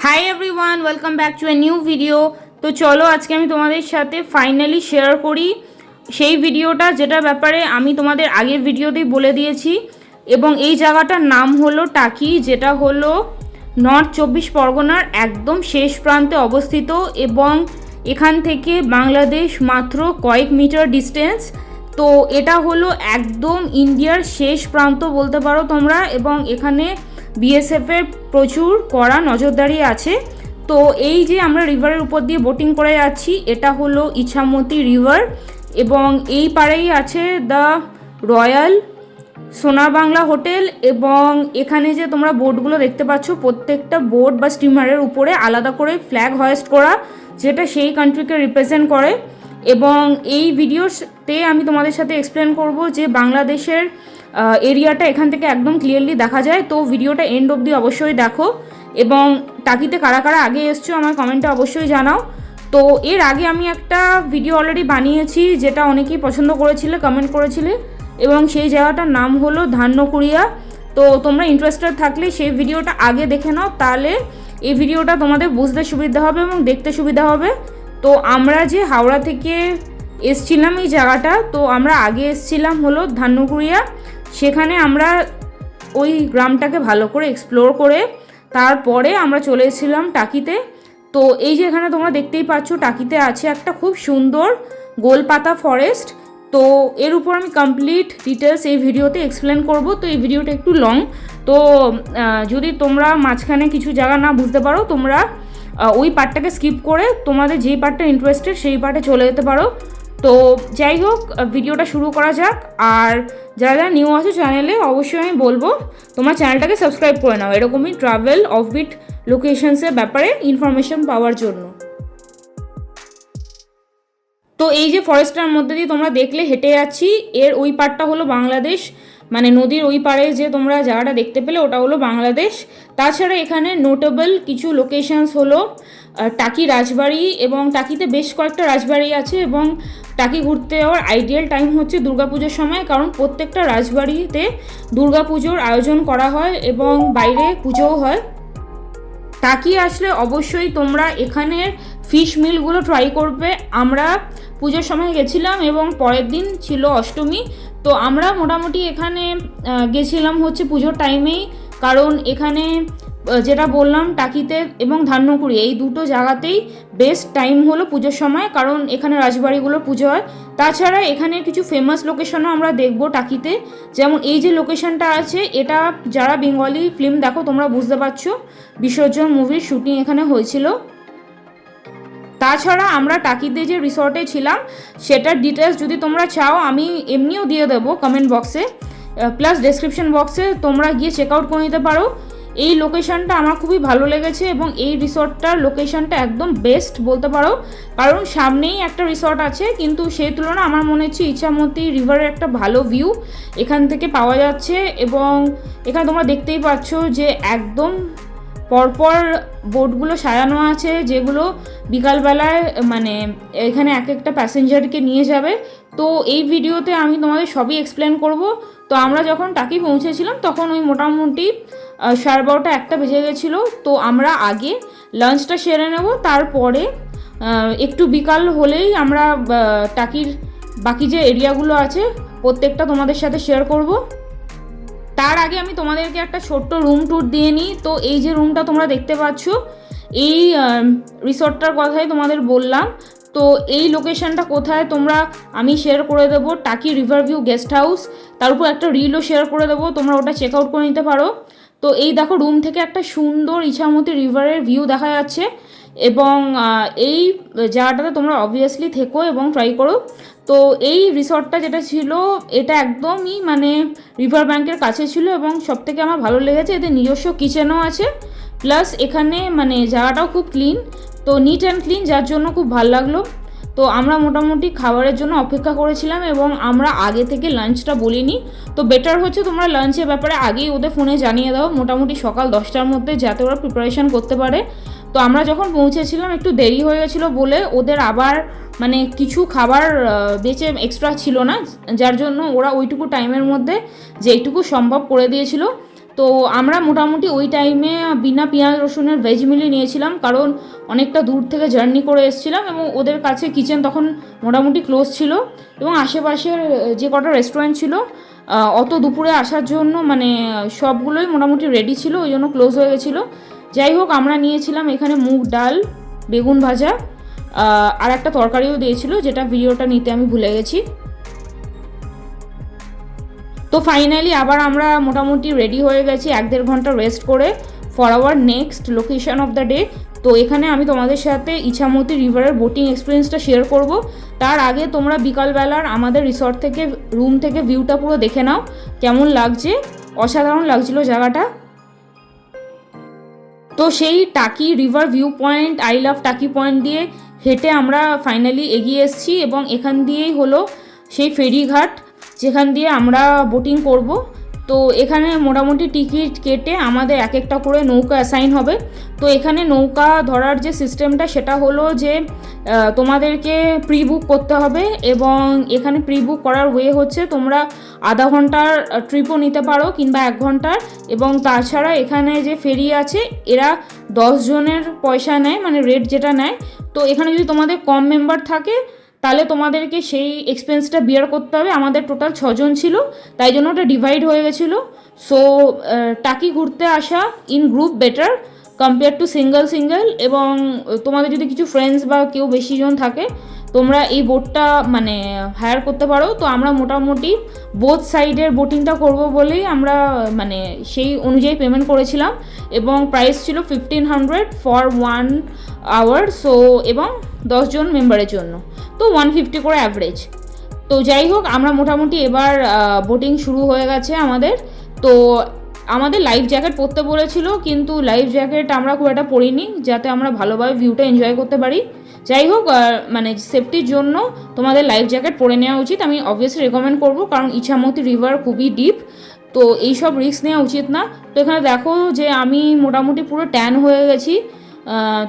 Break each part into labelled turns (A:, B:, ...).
A: Hi everyone, welcome back to a new video. তো চলো আজকে আমি তোমাদের সাথে ফাইনালি শেয়ার করি সেই ভিডিওটা যেটার ব্যাপারে আমি তোমাদের আগের ভিডিওতেই বলে দিয়েছি। এবং এই জায়গাটার নাম হলো টাকি, যেটা হলো নর্থ 24 পরগনার একদম শেষ প্রান্তে অবস্থিত এবং এখান থেকে বাংলাদেশ মাত্র কয়েক মিটার ডিস্টেন্স। তো এটা হলো একদম ইন্ডিয়ার শেষ প্রান্ত বলতে পারো তোমরা, এবং এখানে বিএসএফের প্রচুর কড়া নজরদারি আছে। তো এই যে আমরা রিভারের উপর দিয়ে বোটিং করে যাচ্ছি, এটা হলো ইছামতি রিভার এবং এই পাড়েই আছে দ্য রয়্যাল সোনার বাংলা হোটেল। এবং এখানে যে তোমরা বোটগুলো দেখতে পাচ্ছ, প্রত্যেকটা বোট বা স্টিমারের উপরে আলাদা করে ফ্ল্যাগ হয়েস্ট করা, যেটা সেই কান্ট্রিকে রিপ্রেজেন্ট করে। এবং এই ভিডিওতে আমি তোমাদের সাথে এক্সপ্লেন করব যে বাংলাদেশের এরিয়াটা এখান থেকে একদম ক্লিয়ারলি দেখা যায়। তো ভিডিওটা এন্ড অবধি অবশ্যই দেখো, এবং টাকিতে কারা কারা আগে এসছো আমার কমেন্টে অবশ্যই জানাও। তো এর আগে আমি একটা ভিডিও অলরেডি বানিয়েছি, যেটা অনেকেই পছন্দ করেছিলে, কমেন্ট করেছিলে, এবং সেই জায়গাটার নাম হলো ধান্যকুড়িয়া। তো তোমরা ইন্টারেস্টেড থাকলে সেই ভিডিওটা আগে দেখে নাও, তাহলে এই ভিডিওটা তোমাদের বুঝতে সুবিধা হবে এবং দেখতে সুবিধা হবে। তো আমরা যে হাওড়া থেকে এসছিলাম এই জায়গাটা, তো আমরা আগে এসছিলাম হলো ধান্যকুড়িয়া। সেখানে আমরা ওই গ্রামটাকে ভালো করে এক্সপ্লোর করে তারপরে আমরা চলে এসেছিলাম টাকিতে। তো এই যে এখানে তোমরা দেখতেই পাচ্ছ, টাকিতে আছে একটা খুব সুন্দর গোলপাতা ফরেস্ট। তো এর উপর আমি কমপ্লিট ডিটেলস এই ভিডিওতে এক্সপ্লেন করব। তো এই ভিডিওটা একটু লং, তো যদি তোমরা মাঝখানে কিছু জায়গা না বুঝতে পারো, তোমরা ওই পার্টটাকে স্কিপ করে তোমাদের যেই পার্টটা ইন্টারেস্টেড সেই পার্টে চলে যেতে পারো। তো যাই হোক, ভিডিওটা শুরু করা যাক। আর যারা যারা নিউ আছো চ্যানেলে, অবশ্যই আমি বলবো তোমার চ্যানেলটাকে সাবস্ক্রাইব করে নাও এরকমই ট্রাভেল অফবিট লোকেশনসের ব্যাপারে ইনফরমেশন পাওয়ার জন্য। তো এই যে ফরেস্টটার মধ্যে দিয়ে তোমরা দেখলে হেঁটে যাচ্ছি, এর ওই পাড়টা হলো বাংলাদেশ, মানে নদীর ওই পাড়ে যে তোমরা জায়গাটা দেখতে পেলে ওটা হলো বাংলাদেশ। তাছাড়া এখানে নোটেবল কিছু লোকেশনস হলো টাকি রাজবাড়ি, এবং টাকিতে বেশ কয়েকটা রাজবাড়ি আছে। এবং টাকি ঘুরতে যাওয়ার আইডিয়াল টাইম হচ্ছে দুর্গাপুজোর সময়, কারণ প্রত্যেকটা রাজবাড়িতে দুর্গাপুজোর আয়োজন করা হয় এবং বাইরে পুজোও হয়। টাকি আসলে অবশ্যই তোমরা এখানের ফিশ মিলগুলো ট্রাই করবে। আমরা পুজোর সময় গেছিলাম এবং পরের দিন ছিল অষ্টমী। তো আমরা মোটামুটি এখানে গেছিলাম হচ্ছে পুজোর টাইমেই, কারণ এখানে যেটা বললাম টাকিতে এবং ধান্যকুড়ি এই দুটো জায়গাতেই বেস্ট টাইম হলো পুজোর সময়, কারণ এখানে রাজবাড়িগুলো পুজো হয়। তাছাড়া এখানে কিছু ফেমাস লোকেশনও আমরা দেখব টাকিতে, যেমন এই যে লোকেশনটা আছে, এটা যারা বেঙ্গলি ফিল্ম দেখো তোমরা বুঝতে পারছো, বিসর্জন মুভির শুটিং এখানে হয়েছিল। তাছাড়া আমরা টাকিতে যে রিসর্টে ছিলাম সেটার ডিটেলস যদি তোমরা চাও আমি এমনিও দিয়ে দেবো কমেন্ট বক্সে, প্লাস ডেসক্রিপশন বক্সে, তোমরা গিয়ে চেক আউট করে নিতে পারো। এই লোকেশনটা আমার খুবই ভালো লেগেছে এবং এই রিসর্টটার লোকেশনটা একদম বেস্ট বলতে পারো, কারণ সামনেই একটা রিসর্ট আছে, কিন্তু সেই তুলনায় আমার মনে হচ্ছে ইছামতি রিভারের একটা ভালো ভিউ এখান থেকে পাওয়া যাচ্ছে। এবং এখানে তোমরা দেখতেই পাচ্ছ যে একদম পরপর বোটগুলো সাজানো আছে, যেগুলো বিকালবেলায় মানে এখানে এক একটা প্যাসেঞ্জারকে নিয়ে যাবে। তো এই ভিডিওতে আমি তোমাদের সবই এক্সপ্লেন করব। তো আমরা যখন টাকি পৌঁছেছিলাম তখন ওই মোটামুটি 12:30 একটা বেজে গেছিলো। তো আমরা আগে লাঞ্চটা সেরে নেব, তারপরে একটু বিকাল হলেই আমরা টাকির বাকি যে এরিয়াগুলো আছে প্রত্যেকটা তোমাদের সাথে শেয়ার করব। তার আগে আমি তোমাদেরকে একটা ছোট্ট রুম ট্যুর দিয়ে নিই। তো এই যে রুমটা তোমরা দেখতে পাচ্ছ, এই রিসর্টটার কথাই তোমাদের বললাম। তো এই লোকেশনটা কোথায় তোমরা আমি শেয়ার করে দেবো, টাকি রিভার ভিউ গেস্ট হাউস, তার উপর একটা রিলও শেয়ার করে দেবো, তোমরা ওটা চেক আউট করে নিতে পারো। তো এই দেখো রুম থেকে একটা সুন্দর ইছামতি রিভারের ভিউ দেখা যাচ্ছে, এবং এই জায়গাটাতে তোমরা অবভিয়াসলি থেকো এবং ট্রাই করো। তো এই রিসর্টটা যেটা ছিল এটা একদমই মানে রিভার ব্যাঙ্কের কাছে ছিল, এবং সবথেকে আমার ভালো লেগেছে এদের নিজস্ব কিচেনও আছে, প্লাস এখানে মানে জায়গাটাও খুব ক্লিন, তো নিট অ্যান্ড ক্লিন, যার জন্য খুব ভালো লাগলো। তো আমরা মোটামুটি খাবারের জন্য অপেক্ষা করেছিলাম এবং আমরা আগে থেকে লাঞ্চটা বলিনি। তো বেটার হচ্ছে তোমরা লাঞ্চের ব্যাপারে আগেই ওদের ফোনে জানিয়ে দাও মোটামুটি সকাল 10টার মধ্যে, যাতে ওরা প্রিপারেশন করতে পারে। তো আমরা যখন পৌঁছেছিলাম একটু দেরি হয়ে গেছিলো বলে ওদের আবার মানে কিছু খাবার বেঁচে এক্সট্রা ছিল না, যার জন্য ওরা ওইটুকু টাইমের মধ্যে যেইটুকু সম্ভব করে দিয়েছিল। তো আমরা মোটামুটি ওই টাইমে বিনা পেঁয়াজ রসুনের ভেজ মিলই নিয়েছিলাম, কারণ অনেকটা দূর থেকে জার্নি করে এসেছিলাম এবং ওদের কাছে কিচেন তখন মোটামুটি ক্লোজ ছিল এবং আশেপাশের যে কটা রেস্টুরেন্ট ছিল অত দুপুরে আসার জন্য মানে সবগুলোই মোটামুটি রেডি ছিল, ওই জন্য ক্লোজ হয়ে গেছিলো। যাই হোক, আমরা নিয়েছিলাম এখানে মুগ ডাল, বেগুন ভাজা আর একটা তরকারিও দিয়েছিল, যেটা ভিডিওটা নিতে আমি ভুলে গেছি। তো ফাইনালি আবার আমরা মোটামুটি রেডি হয়ে গেছি 1-1.5 ঘন্টা রেস্ট করে for our next location of the day. তো এখানে আমি তোমাদের সাথে ইছামতি রিভারের বোটিং এক্সপিরিয়েন্সটা শেয়ার করব। তার আগে তোমরা বিকালবেলার আমাদের রিসর্ট থেকে রুম থেকে ভিউটা পুরো দেখে নাও, কেমন লাগছে। অসাধারণ লাগছিল জায়গাটা। তো সেই টাকি river view point, I love টাকি পয়েন্ট দিয়ে হেঁটে আমরা ফাইনালি এগিয়ে এসেছি এবং এখান দিয়েই হলো সেই ফেরিঘাট যেখান দিয়ে আমরা বোটিং করব। তো এখানে মোটামুটি টিকিট কেটে আমাদের এক একটা করে নৌকা অ্যাসাইন হবে। তো এখানে নৌকা ধরার যে সিস্টেমটা সেটা হলো যে তোমাদেরকে প্রি বুক করতে হবে এবং এখানে প্রি বুক করার ওয়ে হচ্ছে তোমরা আধা ঘন্টার ট্রিপও নিতে পারো কিংবা 1 ঘন্টার। এবং তাছাড়া এখানে যে ফেরি আছে এরা 10 জনের পয়সা নেয়, মানে রেট যেটা নেয়। তো এখানে যদি তোমাদের কম মেম্বার থাকে তাহলে তোমাদেরকে সেই এক্সপেন্সটা বিয়ার করতে হবে। আমাদের টোটাল 6 জন ছিল, তাই জন্য ওটা ডিভাইড হয়ে গেছিলো। সো টাকি ঘুরতে আসা in group better compare to single. এবং তোমাদের যদি কিছু ফ্রেন্ডস বা কেউ বেশি জন থাকে তোমরা এই বোটটা মানে হায়ার করতে পারো। তো আমরা মোটামুটি বোথ সাইডের বোটিংটা করব বলেই আমরা মানে সেই অনুযায়ী পেমেন্ট করেছিলাম এবং প্রাইস ছিল 1500 ফর 1 আওয়ার। সো এবং 10 জন মেম্বারের জন্য তো 150 করে অ্যাভারেজ। তো যাই হোক, আমরা মোটামুটি এবার বোটিং শুরু হয়ে গেছে আমাদের। তো আমাদের লাইফ জ্যাকেট পরতে বলেছিল, কিন্তু লাইফ জ্যাকেট আমরা খুব একটা পরিনি যাতে আমরা ভালোভাবে ভিউটা এনজয় করতে পারি। যাই হোক, মানে সেফটির জন্য তোমাদের লাইফ জ্যাকেট পরে নেওয়া উচিত, আমি অবভিয়াসলি রেকমেন্ড করবো, কারণ ইছামতি রিভার খুবই ডিপ, তো এইসব রিস্ক নেওয়া উচিত না। তো এখানে দেখো যে আমি মোটামুটি পুরো ট্যান হয়ে গেছি।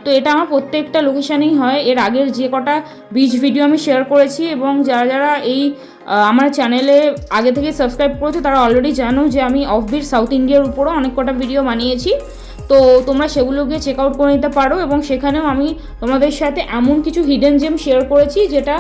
A: তো এটা আমার প্রত্যেকটা লোকেশানেই হয়। এর আগের যে কটা বিচ ভিডিও আমি শেয়ার করেছি এবং যারা যারা এই আমার চ্যানেলে আগে থেকে সাবস্ক্রাইব করেছো তারা অলরেডি জানো যে আমি অফবিট সাউথ ইন্ডিয়ার উপরও অনেক কটা ভিডিও বানিয়েছি। তো তোমরা সেগুলো গিয়ে চেক আউট করে নিতে পারো এবং সেখানেও আমি তোমাদের সাথে এমন কিছু হিডেন জেম শেয়ার করেছি যেটা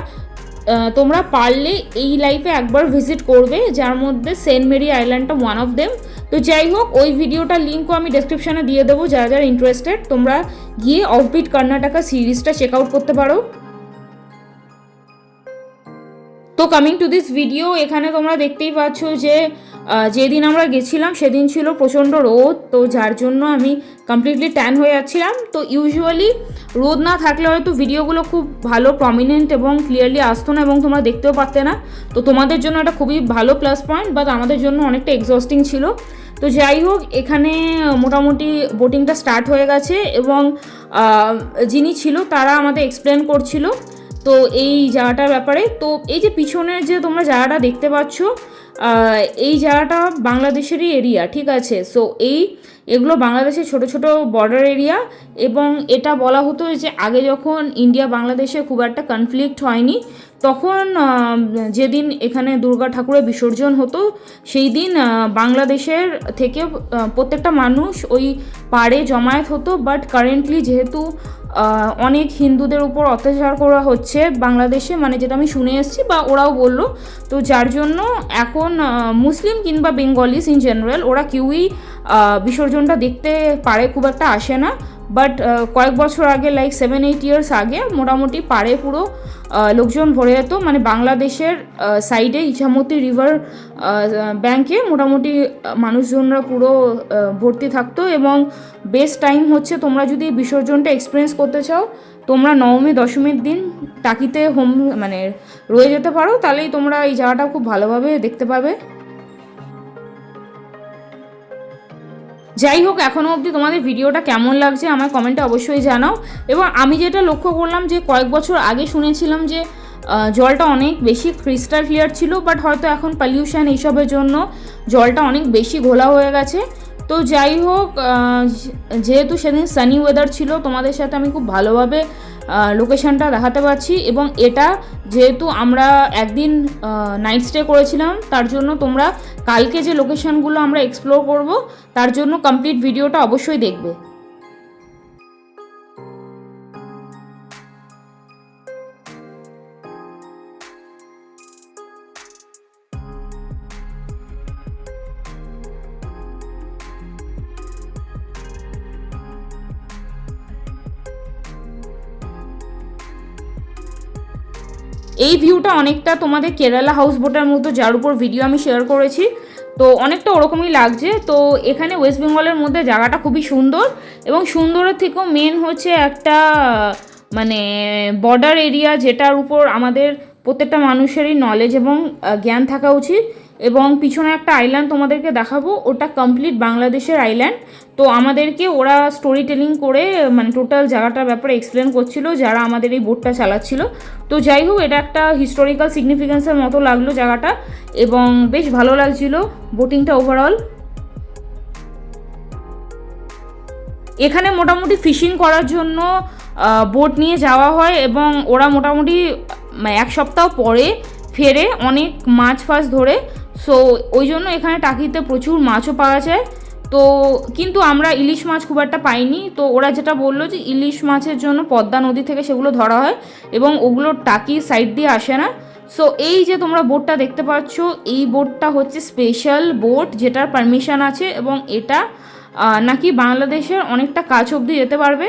A: তোমরা পারলে এই লাইফে একবার ভিজিট করবে, যার মধ্যে সেন্ট মেরি আইল্যান্ডটা ওয়ান অফ দেম। তো যাই হোক, ওই ভিডিওটার লিঙ্কও আমি ডেসক্রিপশানে দিয়ে দেবো, যারা যারা ইন্টারেস্টেড তোমরা গিয়ে অফবিট কর্ণাটকা সিরিজটা চেক আউট করতে পারো। তো কামিং টু দিস ভিডিও, এখানে তোমরা দেখতেই পাচ্ছ যে যেদিন আমরা গেছিলাম সেদিন ছিল প্রচণ্ড রোদ, তো যার জন্য আমি কমপ্লিটলি ট্যান হয়ে যাচ্ছিলাম। তো ইউজুয়ালি রোদ না থাকলে হয়তো ভিডিওগুলো খুব ভালো প্রমিনেন্ট এবং ক্লিয়ারলি আসতো না এবং তোমরা দেখতেও পারতে না। তো তোমাদের জন্য এটা খুবই ভালো প্লাস পয়েন্ট, বাট আমাদের জন্য অনেকটা এক্সস্টিং ছিল। তো যাই হোক, এখানে মোটামুটি বোটিংটা স্টার্ট হয়ে গেছে এবং যিনি ছিল তারা আমাদের এক্সপ্লেন করছিল তো এই জায়গাটার ব্যাপারে। তো এই যে পিছনের যে তোমরা জায়গাটা দেখতে পাচ্ছ, এই জায়গাটা বাংলাদেশেরই এরিয়া, ঠিক আছে। সো এগুলো বাংলাদেশের ছোট ছোট বর্ডার এরিয়া এবং এটা বলা হতো যে আগে যখন ইন্ডিয়া বাংলাদেশে খুব একটা কনফ্লিক্ট হয়নি তখন যেদিন এখানে দুর্গা ঠাকুরের বিসর্জন হতো সেই দিন বাংলাদেশের থেকে প্রত্যেকটা মানুষ ওই পাড়ে জমায়েত হতো। বাট কারেন্টলি যেহেতু অনেক হিন্দুদের উপর অত্যাচার করা হচ্ছে বাংলাদেশে, মানে যেটা আমি শুনে এসেছি বা ওরাও বললো, তো যার জন্য এখন মুসলিম কিংবা বেঙ্গলিস ইন জেনারেল ওরা কেউই বিসর্জনটা দেখতে পারে, খুব একটা আসে না। বাট কয়েক বছর আগে লাইক 7-8 ইয়ার্স আগে মোটামুটি পাড়ে পুরো লোকজন ভরে যেত, মানে বাংলাদেশের সাইডে ইছামতি রিভার ব্যাঙ্কে মোটামুটি মানুষজনরা পুরো ভর্তি থাকতো। এবং বেস্ট টাইম হচ্ছে তোমরা যদি বিসর্জনটা এক্সপিরিয়েন্স করতে চাও তোমরা নবমী দশমীর দিন টাকিতে মানে রয়ে যেতে পারো, তাহলেই তোমরা এই জায়গাটা খুব ভালোভাবে দেখতে পাবে। যাই হোক, এখনও অবধি তোমাদের ভিডিওটা কেমন লাগছে আমার কমেন্টে অবশ্যই জানাও। এবং আমি যেটা লক্ষ্য করলাম যে কয়েক বছর আগে শুনেছিলাম যে জলটা অনেক বেশি ক্রিস্টাল ক্লিয়ার ছিল, বাট হয়তো এখন পলিউশন এইসবের জন্য জলটা অনেক বেশি ঘোলা হয়ে গেছে। তো যাই হোক, যেহেতু সেদিন সানি ওয়েদার ছিল তোমাদের সাথে আমি খুব ভালোভাবে লোকেশানটা দেখাতে পারছি। এবং এটা যেহেতু আমরা একদিন নাইট স্টে করেছিলাম তার জন্য তোমরা কালকে যে লোকেশনগুলো আমরা এক্সপ্লোর করব তার জন্য কমপ্লিট ভিডিওটা অবশ্যই দেখবে। এই ভিউটা অনেকটা তোমাদের কেরালা হাউস বোটের মতো, যার উপর ভিডিও আমি শেয়ার করেছি, তো অনেকটা ওরকমই লাগছে। তো এখানে ওয়েস্ট বেঙ্গলের মধ্যে জায়গাটা খুবই সুন্দর, এবং সুন্দরের থেকেও মেন হচ্ছে একটা মানে বর্ডার এরিয়া, যেটার উপর আমাদের প্রত্যেকটা মানুষেরই নলেজ এবং জ্ঞান থাকা উচিত। এবং পিছনে একটা আইল্যান্ড তোমাদেরকে দেখাবো, ওটা কমপ্লিট বাংলাদেশের আইল্যান্ড। তো আমাদেরকে ওরা স্টোরি টেলিং করে মানে টোটাল জায়গাটার ব্যাপারে এক্সপ্লেন করছিল যারা আমাদের এই বোটটা চালাচ্ছিল। তো যাই হোক, এটা একটা হিস্টোরিক্যাল সিগনিফিকেন্সের মতো লাগলো জায়গাটা, এবং বেশ ভালো লাগছিল বোটিংটা ওভারঅল। এখানে মোটামুটি ফিশিং করার জন্য বোট নিয়ে যাওয়া হয়, এবং ওরা মোটামুটি এক সপ্তাহ পরে ফেরে অনেক মাছ ফাছ ধরে। সো ওই জন্য এখানে টাকিতে প্রচুর মাছও পাওয়া যায়। তো কিন্তু আমরা ইলিশ মাছ খুব একটা পাইনি। তো ওরা যেটা বললো যে ইলিশ মাছের জন্য পদ্মা নদী থেকে সেগুলো ধরা হয়, এবং ওগুলো টাকি সাইড দিয়ে আসে না। সো এই যে তোমরা বোটটা দেখতে পাচ্ছ, এই বোটটা হচ্ছে স্পেশাল বোট যেটার পারমিশন আছে, এবং এটা নাকি বাংলাদেশের অনেকটা কাছ অবধি যেতে পারবে।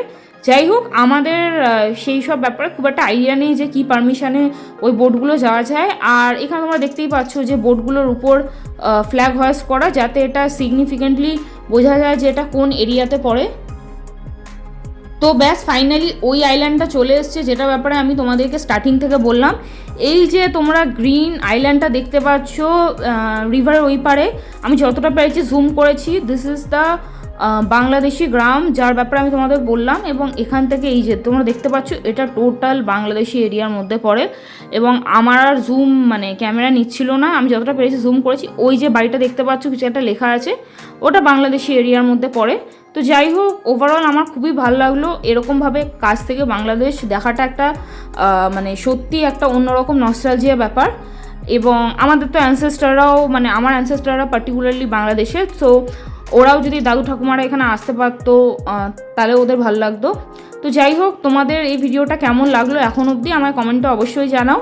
A: যাই হোক, আমাদের সেই সব ব্যাপারে খুব একটা আইডিয়া নেই যে কী পারমিশনে ওই বোটগুলো যাওয়া যায়। আর এখানে তোমরা দেখতেই পাচ্ছ যে বোটগুলোর উপর ফ্ল্যাগ হয়েস্ট করা, যাতে এটা সিগনিফিকেন্টলি বোঝা যায় যে এটা কোন এরিয়াতে পড়ে। তো ব্যাস ফাইনালি ওই আইল্যান্ডটা চলে এসছে, যেটা ব্যাপারে আমি তোমাদেরকে স্টার্টিং থেকে বললাম। এই যে তোমরা গ্রিন আইল্যান্ডটা দেখতে পাচ্ছ রিভারের ওই পারে, আমি যতটা পেরেছি জুম করেছি, দিস ইজ দ্য বাংলাদেশি গ্রাম, যার ব্যাপারে আমি তোমাদের বললাম। এবং এখান থেকে এই যে তোমরা দেখতে পাচ্ছ, এটা টোটাল বাংলাদেশি এরিয়ার মধ্যে পড়ে। এবং আমার আর জুম মানে ক্যামেরা নিচ্ছিল না, আমি যতটা পেরেছি জুম করেছি। ওই যে বাড়িটা দেখতে পাচ্ছ কিছু একটা লেখা আছে, ওটা বাংলাদেশি এরিয়ার মধ্যে পড়ে। তো যাই হোক, ওভারঅল আমার খুবই ভালো লাগলো এরকমভাবে কাছ থেকে বাংলাদেশ দেখাটা। একটা মানে সত্যি একটা অন্যরকম নস্টালজিয়া ব্যাপার। এবং আমাদের তো অ্যানসেস্টাররাও মানে আমার অ্যানসেস্টাররা পার্টিকুলারলি বাংলাদেশের, সো ওরাও যদি দাদু ঠাকুমারা এখানে আসতে পারতো তাহলে ওদের ভালো লাগতো। তো যাই হোক, তোমাদের এই ভিডিওটা কেমন লাগলো এখন অবধি আমায় কমেন্টে অবশ্যই জানাও,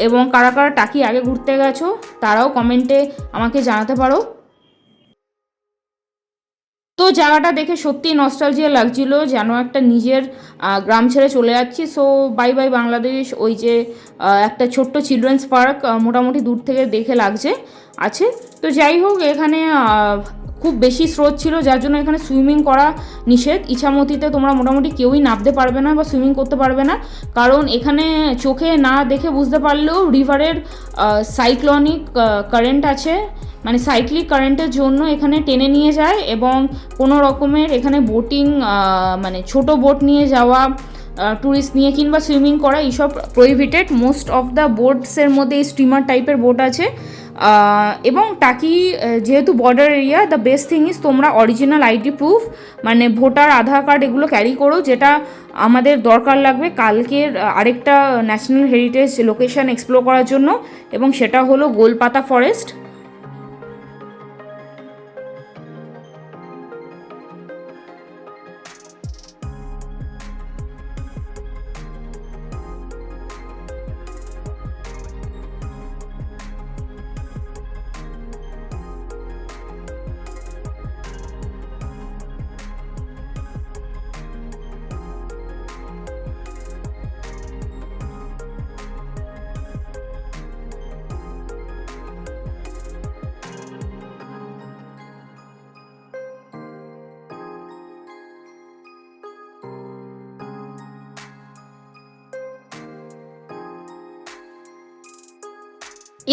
A: এবং কারা কারা টাকি আগে ঘুরতে গেছো তারাও কমেন্টে আমাকে জানাতে পারো। তো জায়গাটা দেখে সত্যিই নস্টালজিয়া লাগছিল, যেন একটা নিজের গ্রাম ছেড়ে চলে যাচ্ছি। So bye bye Bangladesh. ওই যে একটা ছোট্ট চিলড্রেন্স পার্ক মোটামুটি দূর থেকে দেখে লাগছে আছে। তো যাই হোক, এখানে খুব বেশি স্রোত ছিল, যার জন্য এখানে সুইমিং করা নিষেধ। ইছামতিতে তোমরা মোটামুটি কেউই নামতে পারবে না বা সুইমিং করতে পারবে না, কারণ এখানে চোখে না দেখে বুঝতে পারলেও রিভারের সাইক্লনিক কারেন্ট আছে, মানে সাইক্লিক কারেন্টের জন্য এখানে টেনে নিয়ে যায়। এবং কোনো রকমের এখানে বোটিং মানে ছোট বোট নিয়ে যাওয়া, ট্যুরিস্ট নিয়ে কিংবা সুইমিং করা এইসব প্রহিবিটেড। মোস্ট অফ দ্য বোটসের মধ্যে এই স্টিমার টাইপের বোট আছে। এবং টাকি যেহেতু border area, the best thing is তোমরা অরিজিনাল আইডি প্রুফ মানে ভোটার, আধার কার্ড এগুলো ক্যারি করো, যেটা আমাদের দরকার লাগবে কালকের আরেকটা ন্যাশনাল হেরিটেজ লোকেশন এক্সপ্লোর করার জন্য, এবং সেটা হলো গোলপাতা ফরেস্ট।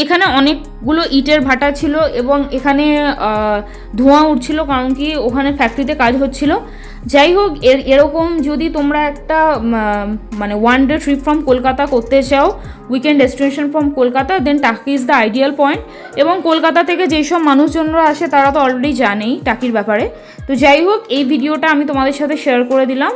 A: এখানে অনেকগুলো ইটের ভাটা ছিল, এবং এখানে ধোঁয়া উঠছিল, কারণ কি ওখানে ফ্যাক্টরিতে কাজ হচ্ছিল। যাই হোক, এরকম যদি তোমরা একটা মানে one day trip from Kolkata করতে চাও, উইকেন্ড ডেস্টিনেশন ফ্রম কলকাতা, দেন টাকি ইজ দ্য আইডিয়াল পয়েন্ট। এবং কলকাতা থেকে যেই সব মানুষজনরা আসে তারা তো অলরেডি জানেই টাকির ব্যাপারে। তো যাই হোক, এই ভিডিওটা আমি তোমাদের সাথে শেয়ার করে দিলাম।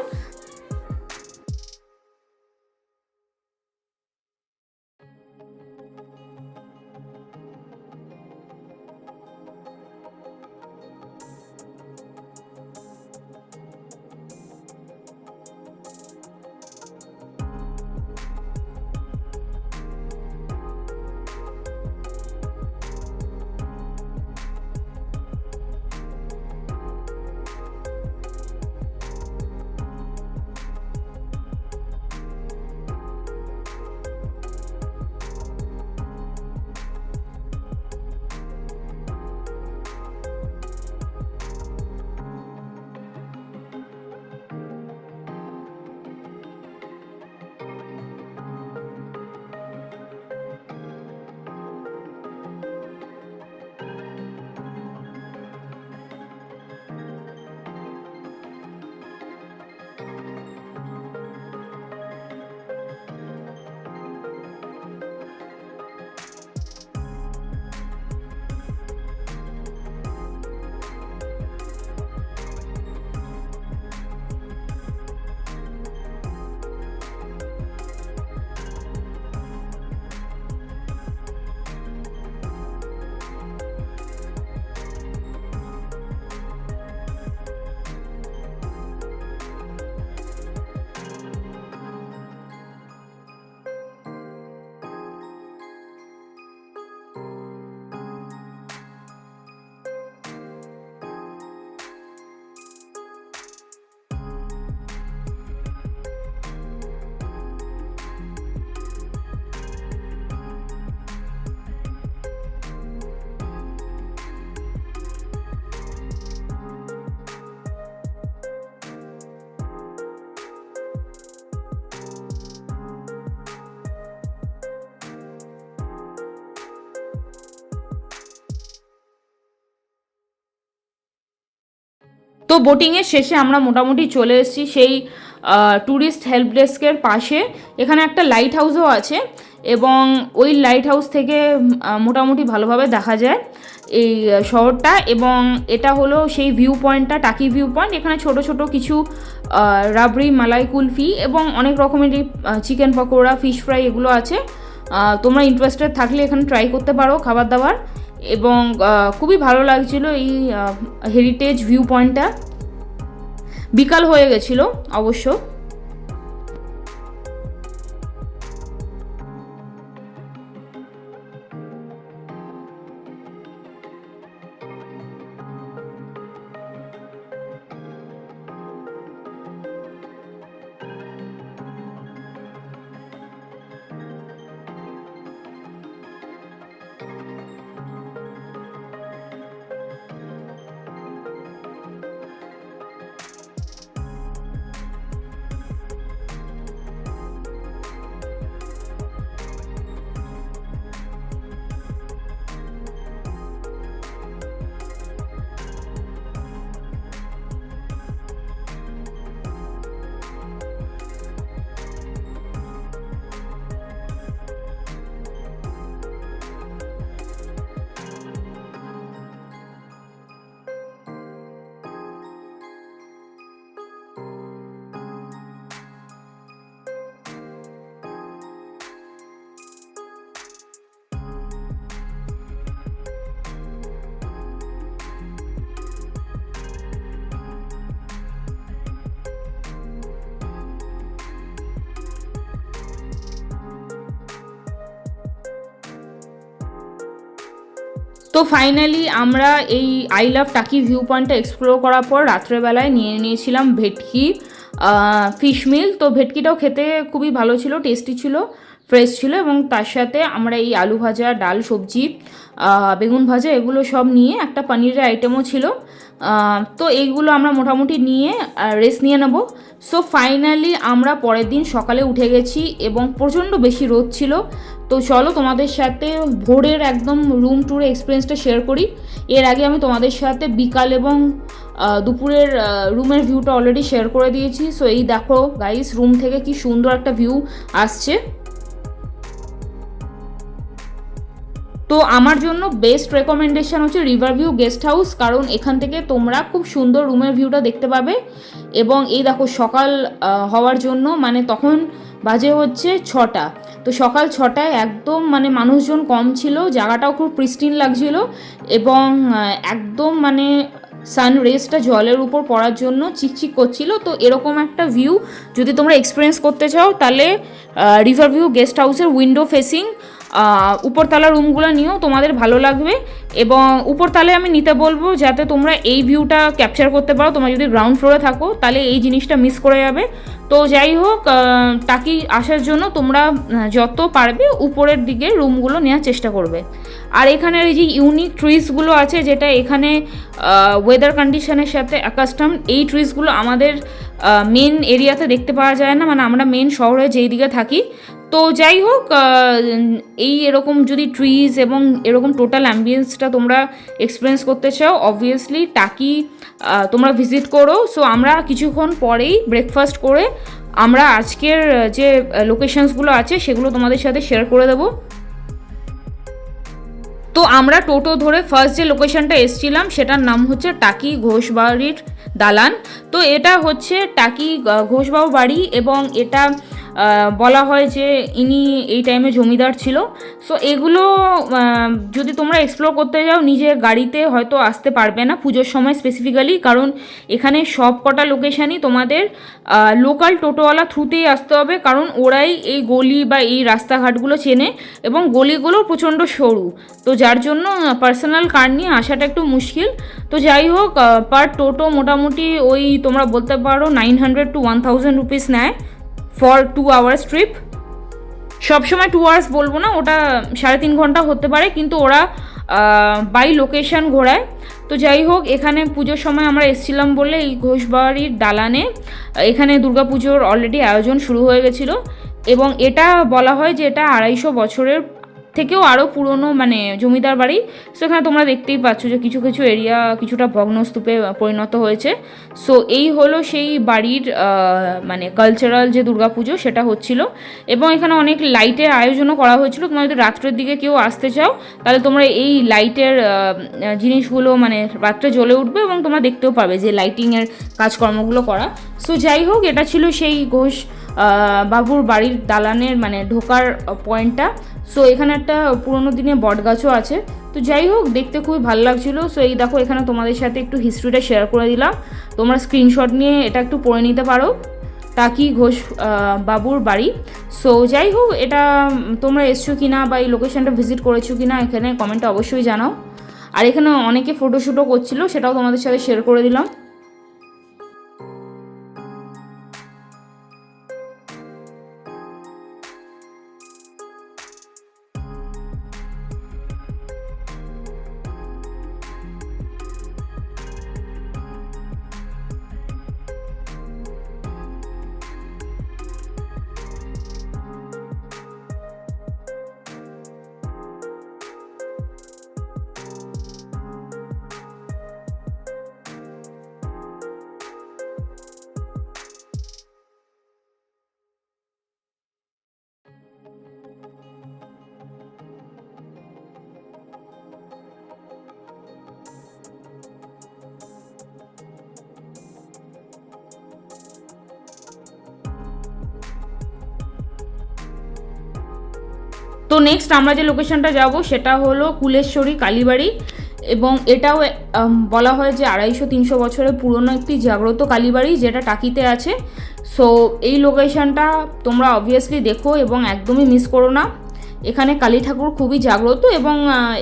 A: তো বোটিংয়ের শেষে আমরা মোটামুটি চলে এসেছি সেই ট্যুরিস্ট হেল্প ডেস্কের পাশে। এখানে একটা লাইট হাউসও আছে এবং ওই লাইট হাউস থেকে মোটামুটি ভালোভাবে দেখা যায় এই শহরটা। এবং এটা হলো সেই ভিউ পয়েন্টটা, টাকি ভিউ পয়েন্ট। এখানে ছোট ছোট কিছু রাবড়ি, মালাই কুলফি এবং অনেক রকমের চিকেন পকোড়া, ফিশ ফ্রাই এগুলো আছে। তোমরা ইন্টারেস্টেড থাকলে এখানে ট্রাই করতে পারো খাবার দাবার। এবং খুবই ভালো লাগছিল এই হেরিটেজ ভিউ পয়েন্টটা। বিকাল হয়ে গেছিলো অবশ্য। তো ফাইনালি আমরা এই আই লাভ টাকি ভিউ পয়েন্টটা এক্সপ্লোর করার পর রাত্রেবেলায় নিয়েছিলাম ভেটকি ফিশ মিল। তো ভেটকিটাও খেতে খুবই ভালো ছিল, টেস্টি ছিল, ফ্রেশ ছিল। এবং তার সাথে আমরা এই আলু ভাজা, ডাল, সবজি, বেগুন ভাজা এগুলো সব নিয়ে একটা পনিরের আইটেমও ছিল। তো এইগুলো আমরা মোটামুটি নিয়ে রেস্ট নিয়ে নেব। সো ফাইনালি আমরা পরের দিন সকালে উঠে গেছি এবং প্রচণ্ড বেশি রোদ ছিল। তো চলো তোমাদের সাথে ভোরের একদম রুম ট্যুরে এক্সপিরিয়েন্সটা শেয়ার করি। এর আগে আমি তোমাদের সাথে বিকাল এবং দুপুরের রুমের ভিউটা অলরেডি শেয়ার করে দিয়েছি। সো এই দেখো গাইস, রুম থেকে কি সুন্দর একটা ভিউ আসছে। তো আমার জন্য বেস্ট রেকমেন্ডেশন হচ্ছে রিভার ভিউ গেস্ট হাউস, কারণ এখান থেকে তোমরা খুব সুন্দর রুমের ভিউটা দেখতে পাবে। এবং এই দেখো সকাল হওয়ার জন্য, মানে তখন বাজে হচ্ছে 6টা। তো সকাল 6টায় একদম মানে মানুষজন কম ছিল, জায়গাটাও খুব প্রিস্টিন লাগছিল এবং একদম মানে সান রেসটা জলের উপর পড়ার জন্য চিকচিক করছিল। তো এরকম একটা ভিউ যদি তোমরা এক্সপিরিয়েন্স করতে চাও তাহলে রিভার ভিউ গেস্ট হাউসের উইন্ডো ফেসিং উপরতলা রুমগুলো নিয়েও তোমাদের ভালো লাগবে। এবং উপরতলায় আমি নিতে বলবো যাতে তোমরা এই ভিউটা ক্যাপচার করতে পারো। তোমরা যদি গ্রাউন্ড ফ্লোরে থাকো তাহলে এই জিনিসটা মিস করে যাবে। তো যাই হোক, টাকি আসার জন্য তোমরা যত পারবে উপরের দিকে রুমগুলো নেওয়ার চেষ্টা করবে। আর এখানের এই যে ইউনিক ট্রিজগুলো আছে, যেটা এখানে ওয়েদার কন্ডিশনের সাথে অ্যাকাস্টম, এই ট্রিজগুলো আমাদের মেন এরিয়াতে দেখতে পাওয়া যায় না, মানে আমরা মেন শহরে যেই দিকে থাকি। তো যাই হোক, এই এরকম যদি ট্রিজ এবং এরকম টোটাল অ্যাম্বিয়েন্সটা তোমরা এক্সপিরিয়েন্স করতে চাও, অবভিয়াসলি টাকি তোমরা ভিজিট করো। সো আমরা কিছুক্ষণ পরেই ব্রেকফাস্ট করে আমরা আজকের যে লোকেশনসগুলো আছে সেগুলো তোমাদের সাথে শেয়ার করে দেবো। তো আমরা টোটো ধরে ফার্স্ট যে লোকেশনটা এসেছিলাম সেটার নাম হচ্ছে টাকি ঘোষবাড়ির দালান। তো এটা হচ্ছে টাকি ঘোষবাবু বাড়ি এবং এটা বলা হয় যে ইনি এই টাইমে জমিদার ছিল। সো এগুলো যদি তোমরা এক্সপ্লোর করতে যাও নিজের গাড়িতে হয়তো আসতে পারবে না পুজোর সময় স্পেসিফিক্যালি, কারণ এখানে সব কটা লোকেশানই তোমাদের লোকাল টোটোওয়ালা থ্রুতেই আসতে হবে, কারণ ওরাই এই গলি বা এই রাস্তাঘাটগুলো চেনে এবং গলিগুলো প্রচণ্ড সরু। তো যার জন্য পার্সোনাল কার নিয়ে আসাটা একটু মুশকিল। তো যাই হোক, পার টোটো মোটামুটি ওই তোমরা বলতে পারো 900 to 1000 রুপিস নেয় ফর 2 hours ট্রিপ। সবসময় 2 hours বলবো না, ওটা 3.5 ঘন্টা হতে পারে, কিন্তু ওরা বাই লোকেশান ঘোরায়। তো যাই হোক, এখানে পুজোর সময় আমরা এসেছিলাম বলে এই ঘোষবাড়ির দালানে এখানে দুর্গাপুজোর অলরেডি আয়োজন শুরু হয়ে গেছিলো এবং এটা বলা হয় যে এটা 250 বছরের থেকেও আরও পুরনো মানে জমিদার বাড়ি। সো এখানে তোমরা দেখতেই পাচ্ছ যে কিছু কিছু এরিয়া কিছুটা ভগ্নস্তূপে পরিণত হয়েছে। সো এই হলো সেই বাড়ির মানে কালচারাল যে দুর্গাপুজো সেটা হচ্ছিল, এবং এখানে অনেক লাইটের আয়োজনও করা হয়েছিল। তোমরা যদি রাত্রের দিকে কেউ আসতে চাও তাহলে তোমরা এই লাইটের জিনিসগুলো মানে রাত্রে জ্বলে উঠবে এবং তোমরা দেখতেও পাবে যে লাইটিংয়ের কাজকর্মগুলো করা। সো যাই হোক, এটা ছিল সেই ঘোষ বাবুর বাড়ির দালানের মানে ঢোকার পয়েন্টটা। সো এখানে একটা পুরোনো দিনের বটগাছও আছে। তো যাই হোক, দেখতে খুবই ভালো লাগছিলো। সো এই দেখো, এখানে তোমাদের সাথে একটু হিস্ট্রিটা শেয়ার করে দিলাম, তোমরা স্ক্রিনশট নিয়ে এটা একটু পড়ে নিতে পারো। টাকি ঘোষ বাবুর বাড়ি। সো যাই হোক, এটা তোমরা এসছো কি না বা এই লোকেশনটা ভিজিট করেছো কি না এখানে কমেন্টে অবশ্যই জানাও। আর এখানে অনেকে ফটোশ্যুটও করছিল, সেটাও তোমাদের সাথে শেয়ার করে দিলাম। তো নেক্সট আমরা যে লোকেশনটা যাব সেটা হলো কুলেশ্বরী কালীবাড়ি, এবং এটাও বলা হয় যে 250-300 বছরের পুরনো একটি জাগ্রত কালীবাড়ি যেটা টাকিতে আছে। সো এই লোকেশনটা তোমরা অবভিয়াসলি দেখো এবং একদমই মিস করো না। এখানে কালী ঠাকুর খুবই জাগ্রত, এবং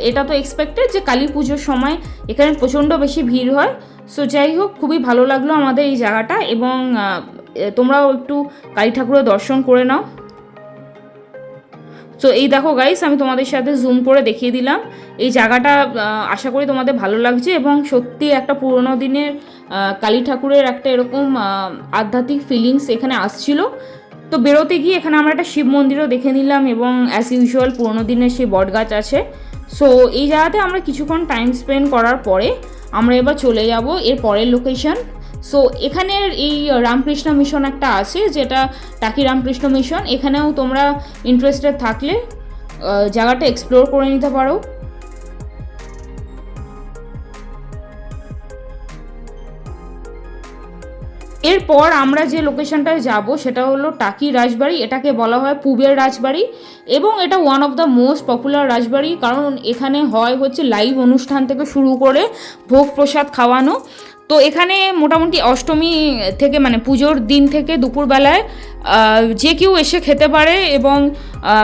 A: এটা তো এক্সপেক্টেড যে কালী পুজোর সময় এখানে প্রচণ্ড বেশি ভিড় হয়। সো যাই হোক, খুবই ভালো লাগলো আমাদের এই জায়গাটা, এবং তোমরাও একটু কালী ঠাকুরের দর্শন করে নাও। সো এই দেখো গাইস, আমি তোমাদের সাথে জুম করে দেখিয়ে দিলাম এই জায়গাটা। আশা করি তোমাদের ভালো লাগছে, এবং সত্যি একটা পুরোনো দিনের কালী ঠাকুরের একটা এরকম আধ্যাত্মিক ফিলিংস এখানে আসছিল। তো বেরোতে গিয়ে এখানে আমরা একটা শিব মন্দিরও দেখে নিলাম, এবং অ্যাজ ইউজুয়াল পুরোনো দিনের সেই বটগাছ আছে। সো এই জায়গাতে আমরা কিছুক্ষণ টাইম স্পেন্ড করার পরে আমরা এবার চলে যাব এর পরের লোকেশন। সো এখানের এই রামকৃষ্ণ মিশন একটা আছে, যেটা টাকি রামকৃষ্ণ মিশন। এখানেও তোমরা ইন্টারেস্টেড থাকলে জায়গাটা এক্সপ্লোর করে নিতে পারো। এরপর আমরা যে লোকেশনটায় যাব সেটা হলো টাকি রাজবাড়ি। এটাকে বলা হয় পূবের রাজবাড়ি, এবং এটা one of the most popular রাজবাড়ি, কারণ এখানে হয় হচ্ছে লাইভ অনুষ্ঠান থেকে শুরু করে ভোগ প্রসাদ খাওয়ানো। তো এখানে মোটামুটি অষ্টমী থেকে মানে পুজোর দিন থেকে দুপুরবেলায় যে কেউ এসে খেতে পারে, এবং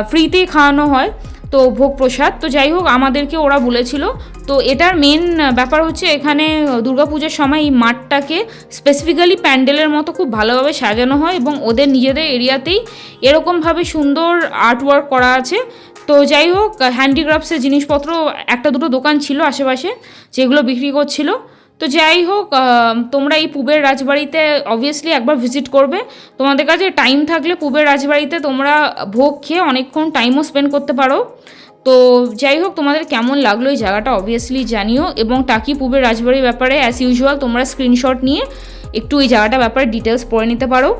A: ফ্রিতেই খাওয়ানো হয় তো ভোগ প্রসাদ। তো যাই হোক, আমাদেরকে ওরা বলেছিল। তো এটার মেন ব্যাপার হচ্ছে এখানে দুর্গাপূজার সময় এই মাঠটাকে স্পেসিফিক্যালি প্যান্ডেলের মতো খুব ভালোভাবে সাজানো হয়, এবং ওদের নিজেদের এরিয়াতেই এরকমভাবে সুন্দর আর্টওয়ার্ক করা আছে। তো যাই হোক, হ্যান্ডিক্রাফটসের জিনিসপত্র একটা দুটো দোকান ছিল আশেপাশে যেগুলো বিক্রি করছিল। তো যাই হোক, তোমরা এই পূবের রাজবাড়িতে অবভিয়াসলি একবার ভিজিট করবে। তোমাদের কাছে টাইম থাকলে পূবের রাজবাড়িতে তোমরা ভোগ খেয়ে অনেকক্ষণ টাইমও স্পেন্ড করতে পারো। তো যাই হোক, তোমাদের কেমন লাগলো এই জায়গাটা অবভিয়াসলি জানিও, এবং টাকি পূবের রাজবাড়ির ব্যাপারে অ্যাজ ইউজুয়াল তোমরা স্ক্রিনশট নিয়ে একটু এই জায়গাটার ব্যাপারে ডিটেলস পড়ে নিতে পারো।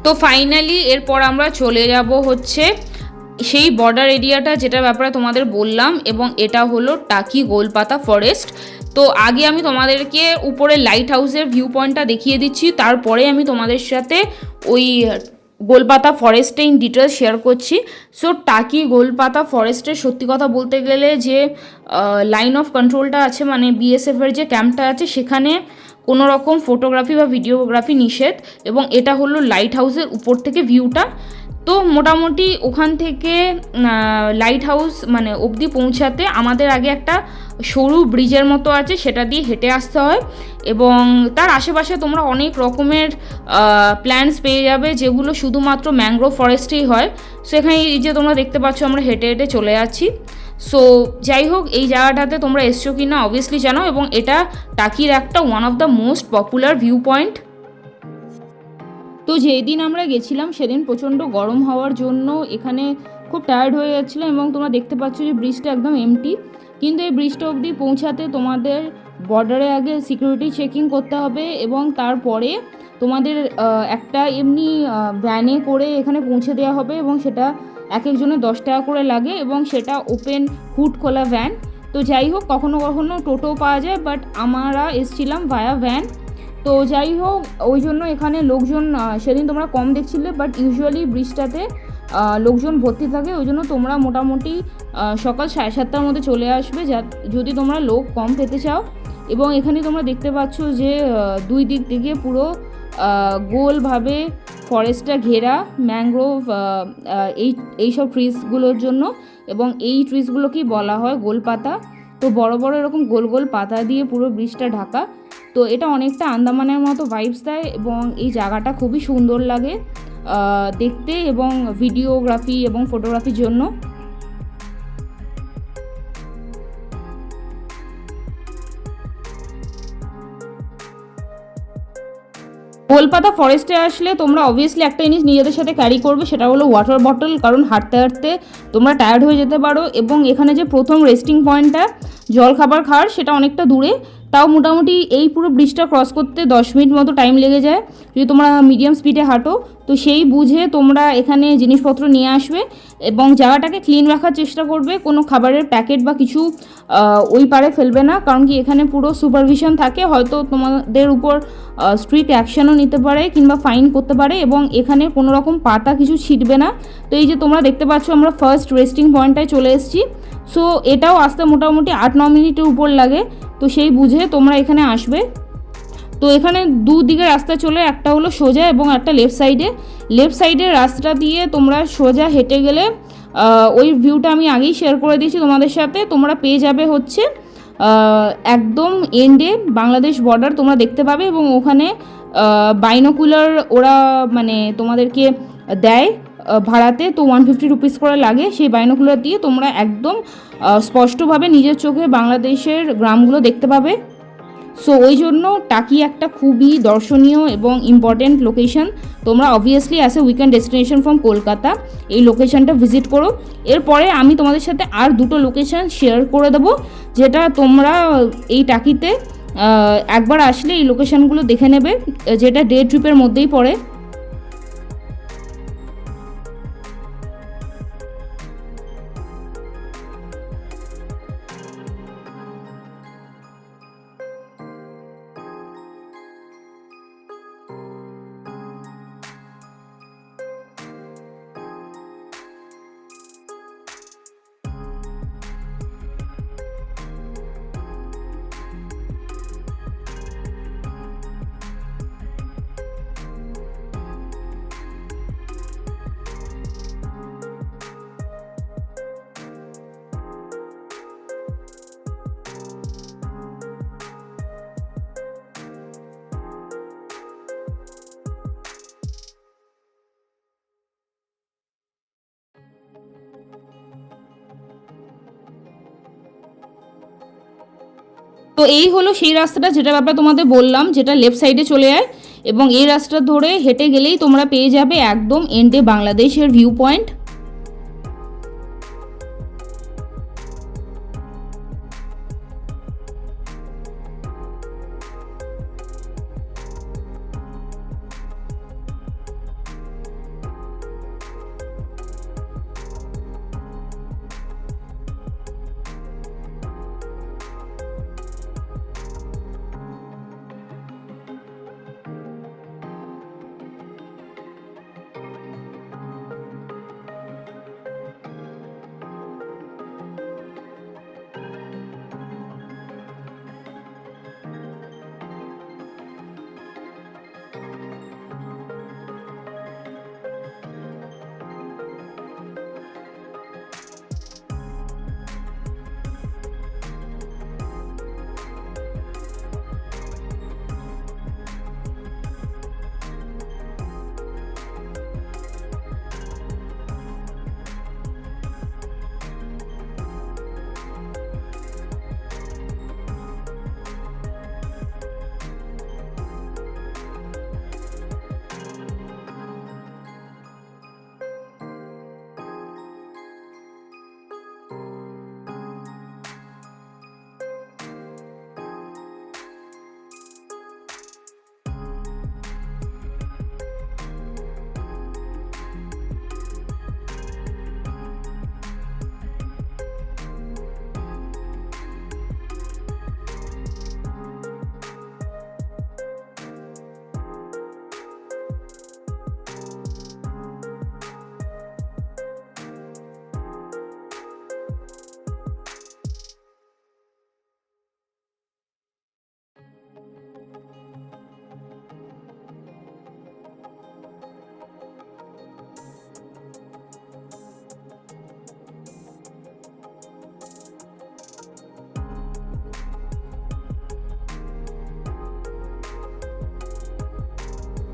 A: তো ফাইনালি এরপর আমরা চলে যাব হচ্ছে সেই বর্ডার এরিয়াটা, যেটার ব্যাপারে তোমাদের বললাম, এবং এটা হলো টাকি গোলপাতা ফরেস্ট। তো আগে আমি তোমাদেরকে উপরে লাইট হাউসের ভিউ পয়েন্টটা দেখিয়ে দিচ্ছি, তারপরে আমি তোমাদের সাথে ওই গোলপাতা ফরেস্টে ইন ডিটেলস শেয়ার করছি। সো টাকি গোলপাতা ফরেস্টের সত্যি কথা বলতে গেলে যে লাইন অফ কন্ট্রোলটা আছে, মানে বিএসএফের যে ক্যাম্পটা আছে, সেখানে কোনো রকম ফটোগ্রাফি বা ভিডিওগ্রাফি নিষেধ, এবং এটা হলো লাইট হাউসের উপর থেকে ভিউটা। তো মোটামুটি ওখান থেকে লাইট হাউস মানে অবধি পৌঁছাতে আমাদের আগে একটা সরু ব্রিজের মতো আছে, সেটা দিয়ে হেঁটে আসতে হয়, এবং তার আশেপাশে তোমরা অনেক রকমের প্ল্যান্টস পেয়ে যাবে, যেগুলো শুধুমাত্র ম্যানগ্রোভ ফরেস্টেই হয়। সো এখানে এই যে তোমরা দেখতে পাচ্ছ আমরা হেঁটে হেঁটে চলে যাচ্ছি। সো যাই হোক, এই জায়গাটাতে তোমরা এসছো কি না অবভিয়াসলি জানো, এবং এটা টাকির একটা one of the most popular view point. তো যেই দিন আমরা গেছিলাম সেদিন প্রচণ্ড গরম হওয়ার জন্য এখানে খুব টায়ার্ড হয়ে যাচ্ছিলাম, এবং তোমরা দেখতে পাচ্ছ যে ব্রিজটা একদম এমটি। কিন্তু এই ব্রিজটা অবধি পৌঁছাতে তোমাদের বর্ডারে আগে সিকিউরিটি চেকিং করতে হবে, এবং তারপরে তোমাদের একটা এমনি ভ্যানে করে এখানে পৌঁছে দেওয়া হবে, এবং সেটা এক একজনের 10 টাকা করে লাগে, এবং সেটা ওপেন হুড খোলা ভ্যান। তো যাই হোক, কখনো কখনো টোটো পাওয়া যায়, বাট আমরা এসছিলাম ভায়া ভ্যান। তো যাই হোক, ওই জন্য এখানে লোকজন সেদিন তোমরা কম দেখছিলে, বাট ইউজুয়ালি ব্রিজটাতে লোকজন ভর্তি থাকে। ওই জন্য তোমরা মোটামুটি সকাল 7:30টার মধ্যে চলে আসবে যদি তোমরা লোক কম পেতে চাও। এবং এখানে তোমরা দেখতে পাচ্ছ যে দুই দিক থেকে পুরো গোলভাবে ফরেস্টটা ঘেরা ম্যানগ্রোভ এইসব ট্রিজগুলোর জন্য, এবং এই ট্রিজগুলোকেই বলা হয় গোলপাতা। তো বড় বড় এরকম গোল গোল পাতা দিয়ে পুরো ব্রিজটা ঢাকা। তো এটা অনেকটা আন্দামানের মতো ভাইবস দেয়, এবং এই জায়গাটা খুবই সুন্দর লাগে দেখতে এবং ভিডিওগ্রাফি এবং ফটোগ্রাফির জন্য। গোলপাতা ফরেস্টে আসলে তোমরা অবভিয়াসলি একটা জিনিস নিজেদের সাথে ক্যারি করবে, সেটা হলো ওয়াটার বটল, কারণ হাঁটতে হাঁটতে তোমরা টায়ার্ড হয়ে যেতে পারো। এবং এখানে যে প্রথম রেস্টিং পয়েন্টটা জল খাবার খাওয়ার, সেটা অনেকটা দূরে, তাও মোটামুটি এই পুরো ব্রিজটা ক্রস করতে 10 মিনিট মতো টাইম লেগে যায় যদি তোমরা মিডিয়াম স্পিডে হাঁটো। তো সেই বুঝে তোমরা এখানে জিনিসপত্র নিয়ে আসবে, এবং জায়গাটাকে ক্লিন রাখার চেষ্টা করবে, কোনো খাবারের প্যাকেট বা কিছু ওই পারে ফেলবে না, কারণ কি এখানে পুরো সুপারভিশন থাকে, হয়তো তোমাদের উপর স্ট্রিক্ট অ্যাকশনও নিতে পারে কিংবা ফাইন করতে পারে, এবং এখানে কোনো রকম পাতা কিছু ছিটবে না। তো এই যে তোমরা দেখতে পাচ্ছ আমরা ফার্স্ট রেস্টিং পয়েন্টটায় চলে এসেছি। সো এটাও আসতে মোটামুটি 8-9 মিনিটের উপর লাগে, তো সেই বুঝে তোমরা এখানে আসবে। তো এখানে দুদিকে রাস্তা চলে, একটা হলো সোজা এবং একটা লেফট সাইডের রাস্তা দিয়ে তোমরা সোজা হেঁটে গেলে ওই ভিউটা আমি আগেই শেয়ার করে দিয়েছি তোমাদের সাথে, তোমরা পেয়ে যাবে হচ্ছে একদম এন্ডে বাংলাদেশ বর্ডার তোমরা দেখতে পাবে, এবং ওখানে বাইনোকুলার ওরা মানে তোমাদেরকে দেয় ভাড়াতে। তো 150 রুপিস করে লাগে, সেই বাইনোকুলার দিয়ে তোমরা একদম স্পষ্টভাবে নিজের চোখে বাংলাদেশের গ্রামগুলো দেখতে পাবে। সো ওই জন্য টাকি একটা খুবই দর্শনীয় এবং ইম্পর্টেন্ট লোকেশন। তোমরা obviously as a weekend destination from Kolkata এই লোকেশনটা ভিজিট করো। এরপরে আমি তোমাদের সাথে আর দুটো লোকেশন শেয়ার করে দেবো, যেটা তোমরা এই টাকিতে একবার আসলে এই লোকেশনগুলো দেখে নেবে, যেটা ডে ট্রিপের মধ্যেই পড়ে। তো এই হলো সেই রাস্তাটা যেটা ব্যাপারে তোমাদের বললাম, যেটা লেফট সাইডে চলে যায়, এবং এই রাস্তা ধরে হেঁটে গেলেই তোমরা পেয়ে যাবে একদম এন্ডে বাংলাদেশের ভিউ পয়েন্ট।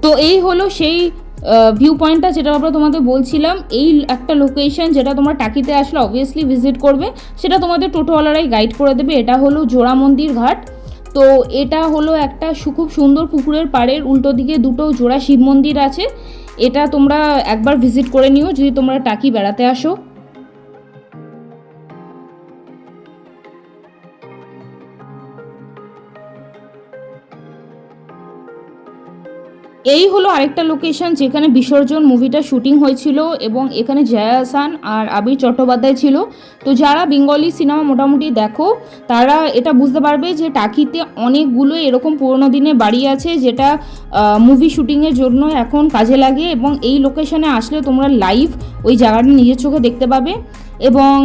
A: তো এই হলো সেই ভিউ পয়েন্টটা যেটা আমরা তোমাদের বলছিলাম। এই একটা লোকেশন যেটা তোমরা টাকিতে আসলে অবভিয়াসলি ভিজিট করবে, সেটা তোমাদের টোটোওয়ালারাই গাইড করে দেবে। এটা হলো জোড়া মন্দির ঘাট। তো এটা হলো একটা খুব সুন্দর পুকুরের পাড়ের উল্টো দিকে দুটো জোড়া শিব মন্দির আছে। এটা তোমরা একবার ভিজিট করে নিও যদি তোমরা টাকি বেড়াতে আসো। এই হলো আরেকটা লোকেশন যেখানে বিসর্জন মুভিটা শুটিং হয়েছিল এবং এখানে জয়া আহসান আর আবির চট্টোপাধ্যায় ছিল। তো যারা বেঙ্গলি সিনেমা মোটামুটি দেখো তারা এটা বুঝতে পারবে যে টাকিতে অনেকগুলো এরকম পুরোনো দিনের বাড়ি আছে যেটা মুভি শুটিংয়ের জন্য এখন কাজে লাগে, এবং এই লোকেশনে আসলে তোমরা লাইভ ওই জায়গাটা নিজের চোখে দেখতে পাবে। এবং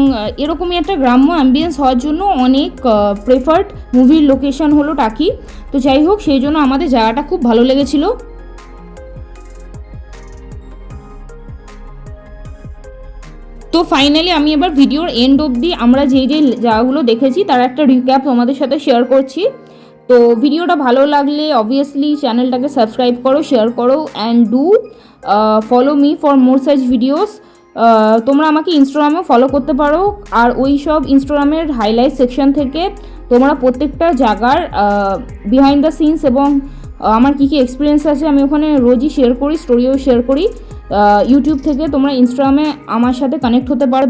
A: এরকমই একটা গ্রাম্য অ্যাম্বিয়েন্স হওয়ার জন্য অনেক প্রেফার্ড মুভির লোকেশন হলো টাকি। তো যাই হোক, সেই জন্য আমাদের জায়গাটা খুব ভালো লেগেছিলো। তো ফাইনালি আমি এবার ভিডিওর এন্ড অবধি আমরা যেই জায়গাগুলো দেখেছি তার একটা রিক্যাপ তোমাদের সাথে শেয়ার করছি। তো ভিডিওটা ভালো লাগলে অবভিয়াসলি চ্যানেলটাকে সাবস্ক্রাইব করো, শেয়ার করো, and do follow me for more such videos. তোমরা আমাকে ইনস্টাগ্রামেও ফলো করতে পারো, আর ওই সব ইনস্টাগ্রামের হাইলাইট সেকশন থেকে তোমরা প্রত্যেকটা জায়গার বিহাইন্ড দ্য সিনস এবং আমার কী কী এক্সপিরিয়েন্স আছে আমি ওখানে রোজই শেয়ার করি, স্টোরিও শেয়ার করি। ইউটিউব থেকে তোমরা ইনস্টাগ্রামে আমার সাথে কানেক্ট হতে পারো।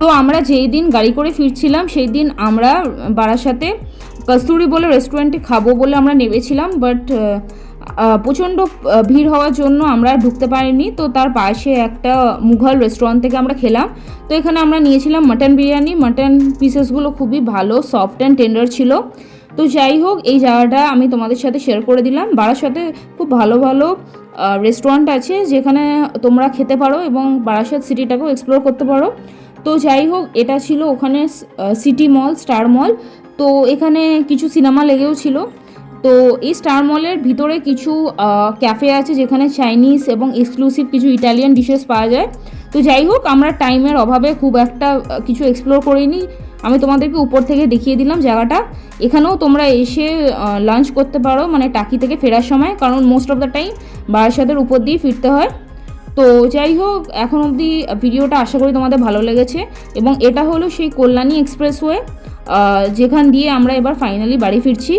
A: তো আমরা যেই দিন গাড়ি করে ফিরছিলাম সেই দিন আমরা বারাসাতে কস্তুরি বলে রেস্টুরেন্টে খাবো বলে আমরা নেমেছিলাম, বাট প্রচণ্ড ভিড় হওয়ার জন্য আমরা ঢুকতে পারিনি। তো তার পাশে একটা মুঘল রেস্টুরেন্ট থেকে আমরা খেলাম। তো এখানে আমরা নিয়েছিলাম মাটন বিরিয়ানি। মাটন পিসেসগুলো খুবই ভালো, সফট অ্যান্ড টেন্ডার ছিল। তো যাই হোক, এই জায়গাটা আমি তোমাদের সাথে শেয়ার করে দিলাম। বারাসাতে খুব ভালো ভালো রেস্টুরেন্ট আছে যেখানে তোমরা খেতে পারো এবং বারাসাত সিটিটাকেও এক্সপ্লোর করতে পারো। তো যাই হোক, এটা ছিল ওখানে সিটি মল, স্টার মল। তো এখানে কিছু সিনেমা লেগেও ছিল। তো এই স্টার মলের ভিতরে কিছু ক্যাফে আছে যেখানে চাইনিজ এবং এক্সক্লুসিভ কিছু ইটালিয়ান ডিশেস পাওয়া যায়। তো যাই হোক, আমরা টাইমের অভাবে খুব একটা কিছু এক্সপ্লোর করিনি। আমি তোমাদেরকে উপর থেকে দেখিয়ে দিলাম জায়গাটা। এখানেও তোমরা এসে লাঞ্চ করতে পারো, মানে টাকি থেকে ফেরার সময়, কারণ মোস্ট অফ দ্য টাইম বারাসাতের উপর দিয়ে ফিরতে হয়। তো যাই হোক, এখন অবধি ভিডিওটা আশা করি তোমাদের ভালো লেগেছে। এবং এটা হলো সেই কল্যাণী এক্সপ্রেসওয়ে যেখান দিয়ে আমরা এবার ফাইনালি বাড়ি ফিরছি।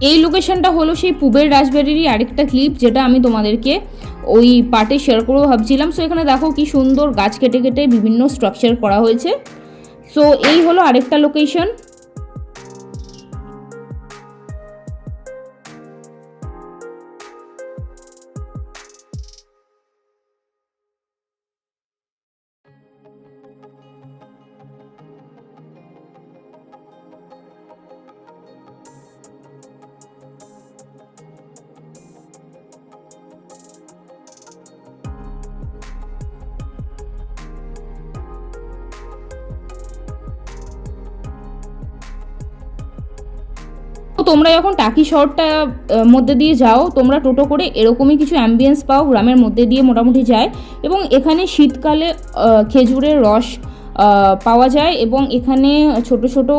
A: এই লোকেশনটা হলো সেই পুবের রাজবাড়িরই আরেকটা ক্লিপ যেটা আমি তোমাদেরকে ওই পার্টে শেয়ার করবো ভাবছিলাম। সো এখানে দেখো কি সুন্দর গাছ কেটে কেটে বিভিন্ন স্ট্রাকচার করা হয়েছে। সো এই হলো আরেকটা লোকেশন। তোমরা যখন টাকি শহরটা মধ্যে দিয়ে যাও, তোমরা টোটো করে এরকমই কিছু অ্যাম্বিয়েন্স পাও, গ্রামের মধ্যে দিয়ে মোটামুটি যায়। এবং এখানে শীতকালে খেজুরের রস পাওয়া যায় এবং এখানে ছোট ছোট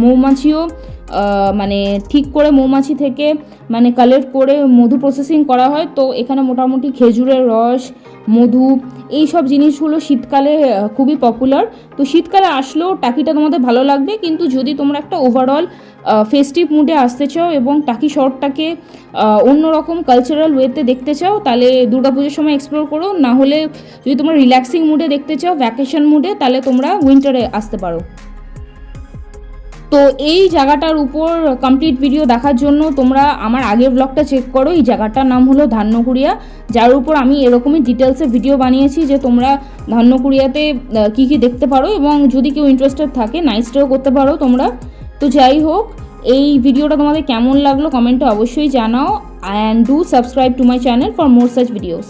A: মৌমাছিও মানে ঠিক করে মৌমাছি থেকে মানে কালেক্ট করে মধু প্রসেসিং করা হয়। তো এখানে মোটামুটি খেজুরের রস, মধু, এই সব জিনিসগুলো শীতকালে খুবই পপুলার। তো শীতকালে আসলেও টাকিটা তোমাদের ভালো লাগবে, কিন্তু যদি তোমরা একটা ওভারঅল ফেস্টিভ মুডে আসতে চাও এবং টাকি শহরটাকে অন্যরকম কালচারাল ওয়েতে দেখতে চাও, তাহলে দুর্গাপুজোর সময় এক্সপ্লোর করো। না হলে যদি তোমরা রিল্যাক্সিং মুডে দেখতে চাও, ভ্যাকেশন মুডে, তাহলে তোমরা উইন্টারে আসতে পারো। তো এই জায়গাটার উপর কমপ্লিট ভিডিও দেখার জন্য তোমরা আমার আগের ব্লগটা চেক করো। এই জায়গাটার নাম হলো ধান্যকুড়িয়া, যার উপর আমি এরকমই ডিটেলসে ভিডিও বানিয়েছি যে তোমরা ধান্যকুড়িয়াতে কী কী দেখতে পারো, এবং যদি কেউ ইন্টারেস্টেড থাকে নাইট স্টেও করতে পারো তোমরা। তো যাই হোক, এই ভিডিওটা তোমাদের কেমন লাগলো কমেন্টে অবশ্যই জানাও, and do subscribe to my channel for more such videos.